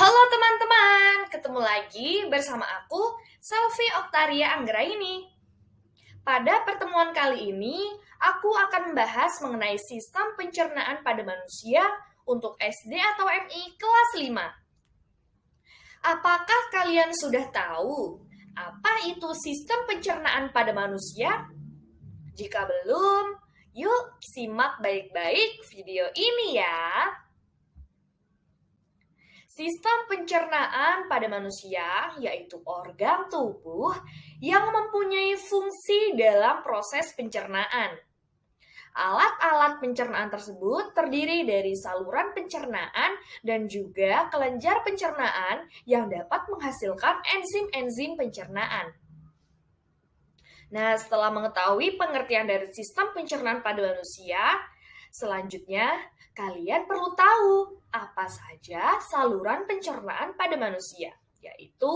Halo teman-teman, ketemu lagi bersama aku, Selvi Oktaria Anggraini. Pada pertemuan kali ini, aku akan membahas mengenai sistem pencernaan pada manusia untuk SD atau MI kelas 5. Apakah kalian sudah tahu apa itu sistem pencernaan pada manusia? Jika belum, yuk simak baik-baik video ini ya. Sistem pencernaan pada manusia yaitu organ tubuh yang mempunyai fungsi dalam proses pencernaan. Alat-alat pencernaan tersebut terdiri dari saluran pencernaan dan juga kelenjar pencernaan yang dapat menghasilkan enzim-enzim pencernaan. Nah, setelah mengetahui pengertian dari sistem pencernaan pada manusia, selanjutnya kalian perlu tahu apa saja saluran pencernaan pada manusia, yaitu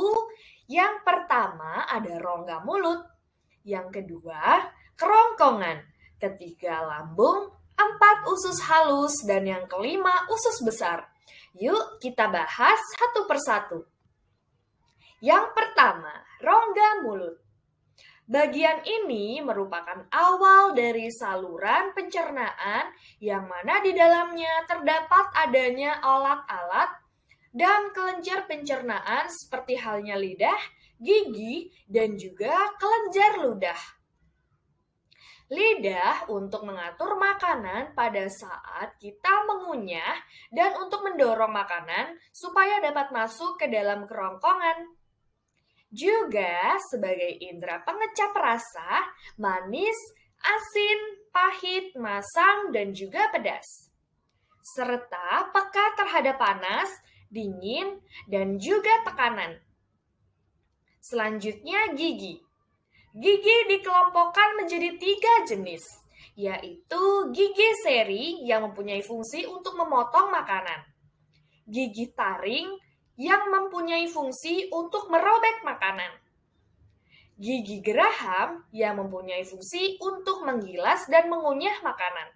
yang pertama ada rongga mulut, yang kedua kerongkongan, ketiga lambung, empat usus halus, dan yang kelima usus besar. Yuk kita bahas satu persatu. Yang pertama, rongga mulut. Bagian ini merupakan awal dari saluran pencernaan yang mana di dalamnya terdapat adanya alat-alat dan kelenjar pencernaan seperti halnya lidah, gigi, dan juga kelenjar ludah. Lidah untuk mengatur makanan pada saat kita mengunyah dan untuk mendorong makanan supaya dapat masuk ke dalam kerongkongan. Juga sebagai indera pengecap rasa, manis, asin, pahit, masam, dan juga pedas. Serta peka terhadap panas, dingin, dan juga tekanan. Selanjutnya gigi. Gigi dikelompokkan menjadi 3 jenis, yaitu gigi seri yang mempunyai fungsi untuk memotong makanan, gigi taring yang mempunyai fungsi untuk merobek makanan, gigi geraham yang mempunyai fungsi untuk menggilas dan mengunyah makanan.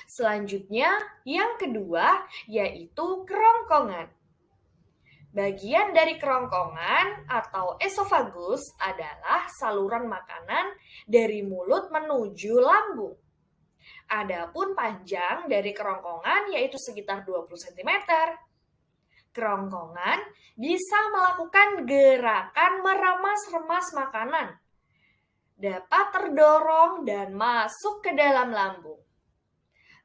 Selanjutnya, yang kedua yaitu kerongkongan. Bagian dari kerongkongan atau esofagus adalah saluran makanan dari mulut menuju lambung. Adapun panjang dari kerongkongan yaitu sekitar 20 cm. Kerongkongan bisa melakukan gerakan meremas-remas makanan, dapat terdorong dan masuk ke dalam lambung.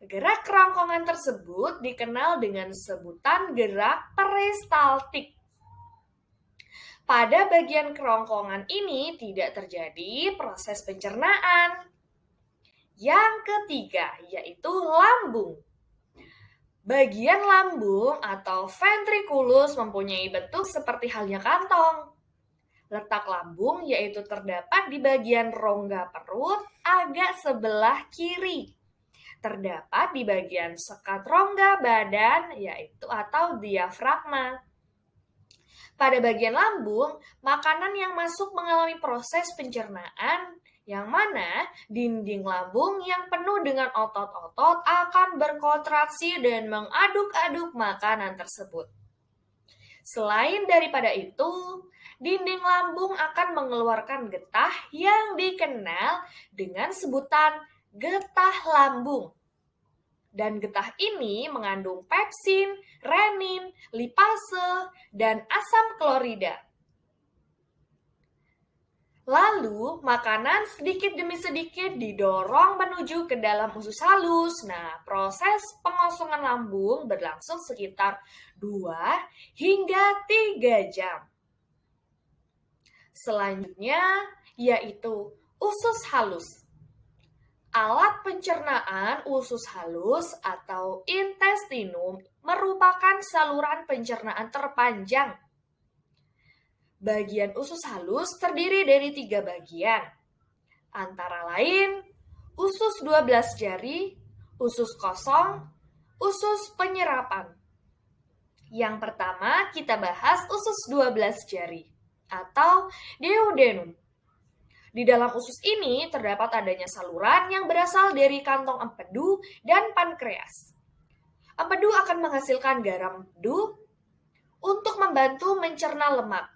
Gerak kerongkongan tersebut dikenal dengan sebutan gerak peristaltik. Pada bagian kerongkongan ini tidak terjadi proses pencernaan. Yang ketiga yaitu lambung. Bagian lambung atau ventriculus mempunyai bentuk seperti halnya kantong. Letak lambung yaitu terdapat di bagian rongga perut agak sebelah kiri. Terdapat di bagian sekat rongga badan yaitu atau diafragma. Pada bagian lambung, makanan yang masuk mengalami proses pencernaan yang mana dinding lambung yang penuh dengan otot-otot akan berkontraksi dan mengaduk-aduk makanan tersebut. Selain daripada itu, dinding lambung akan mengeluarkan getah yang dikenal dengan sebutan getah lambung. Dan getah ini mengandung pepsin, renin, lipase, dan asam klorida. Lalu, makanan sedikit demi sedikit didorong menuju ke dalam usus halus. Nah, proses pengosongan lambung berlangsung sekitar 2 hingga 3 jam. Selanjutnya, yaitu usus halus. Alat pencernaan usus halus atau intestinum merupakan saluran pencernaan terpanjang. Bagian usus halus terdiri dari 3 bagian, antara lain usus 12 jari, usus kosong, usus penyerapan. Yang pertama kita bahas usus 12 jari atau duodenum. Di dalam usus ini terdapat adanya saluran yang berasal dari kantong empedu dan pankreas. Empedu akan menghasilkan garam empedu, untuk membantu mencerna lemak.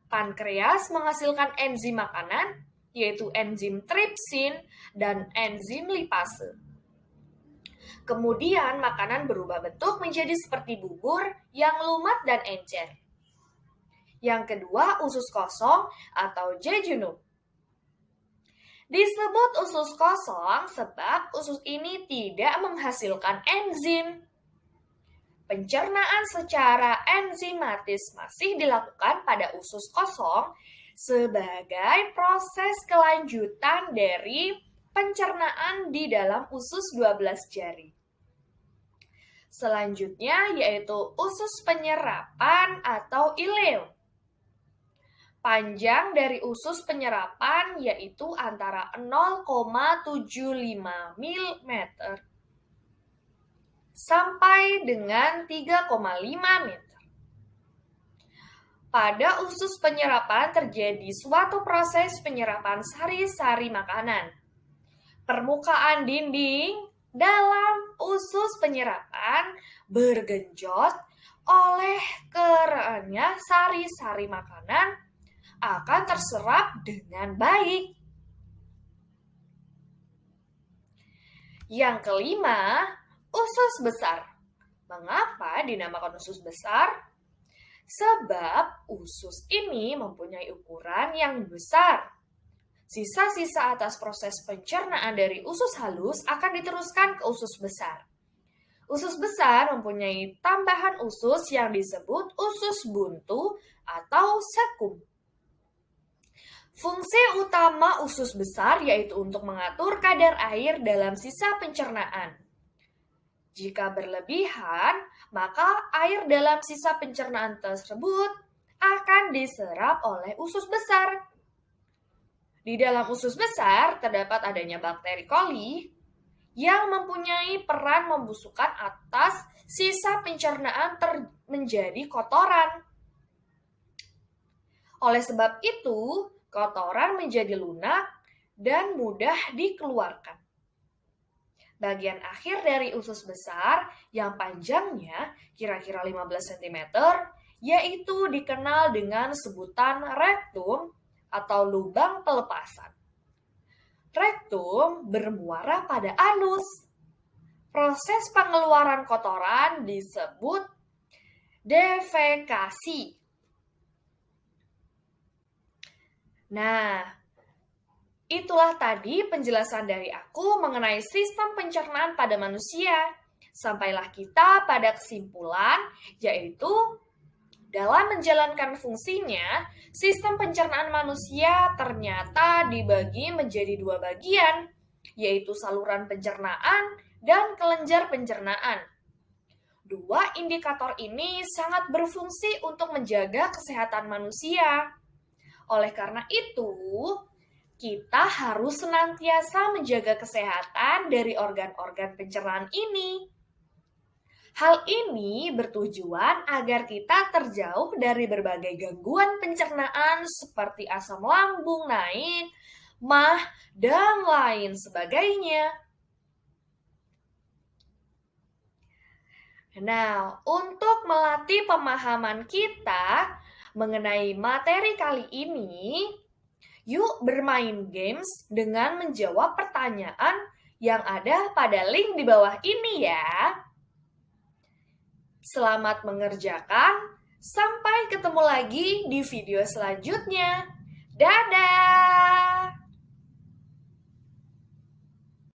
Pankreas menghasilkan enzim makanan, yaitu enzim tripsin dan enzim lipase. Kemudian makanan berubah bentuk menjadi seperti bubur yang lumat dan encer. Yang kedua, usus kosong atau jejunum. Disebut usus kosong sebab usus ini tidak menghasilkan enzim. Pencernaan secara enzimatis masih dilakukan pada usus kosong sebagai proses kelanjutan dari pencernaan di dalam usus 12 jari. Selanjutnya yaitu usus penyerapan atau ileum. Panjang dari usus penyerapan yaitu antara 0,75 mm sampai dengan 3,5 meter. Pada usus penyerapan terjadi suatu proses penyerapan sari-sari makanan. Permukaan dinding dalam usus penyerapan bergenjot oleh karena sari-sari makanan akan terserap dengan baik. Yang kelima, usus besar. Mengapa dinamakan usus besar? Sebab usus ini mempunyai ukuran yang besar. Sisa-sisa atas proses pencernaan dari usus halus akan diteruskan ke usus besar. Usus besar mempunyai tambahan usus yang disebut usus buntu atau sekum. Fungsi utama usus besar yaitu untuk mengatur kadar air dalam sisa pencernaan. Jika berlebihan, maka air dalam sisa pencernaan tersebut akan diserap oleh usus besar. Di dalam usus besar terdapat adanya bakteri coli yang mempunyai peran membusukkan atas sisa pencernaan menjadi kotoran. Oleh sebab itu, kotoran menjadi lunak dan mudah dikeluarkan. Bagian akhir dari usus besar yang panjangnya kira-kira 15 cm yaitu dikenal dengan sebutan rektum atau lubang pelepasan. Rektum bermuara pada anus. Proses pengeluaran kotoran disebut defekasi. Nah, itulah tadi penjelasan dari aku mengenai sistem pencernaan pada manusia. Sampailah kita pada kesimpulan, yaitu dalam menjalankan fungsinya, sistem pencernaan manusia ternyata dibagi menjadi dua bagian, yaitu saluran pencernaan dan kelenjar pencernaan. Dua indikator ini sangat berfungsi untuk menjaga kesehatan manusia. Oleh karena itu, kita harus senantiasa menjaga kesehatan dari organ-organ pencernaan ini. Hal ini bertujuan agar kita terjauh dari berbagai gangguan pencernaan seperti asam lambung naik, MAH, dan lain sebagainya. Nah, untuk melatih pemahaman kita mengenai materi kali ini, yuk bermain games dengan menjawab pertanyaan yang ada pada link di bawah ini ya. Selamat mengerjakan, sampai ketemu lagi di video selanjutnya. Dadah!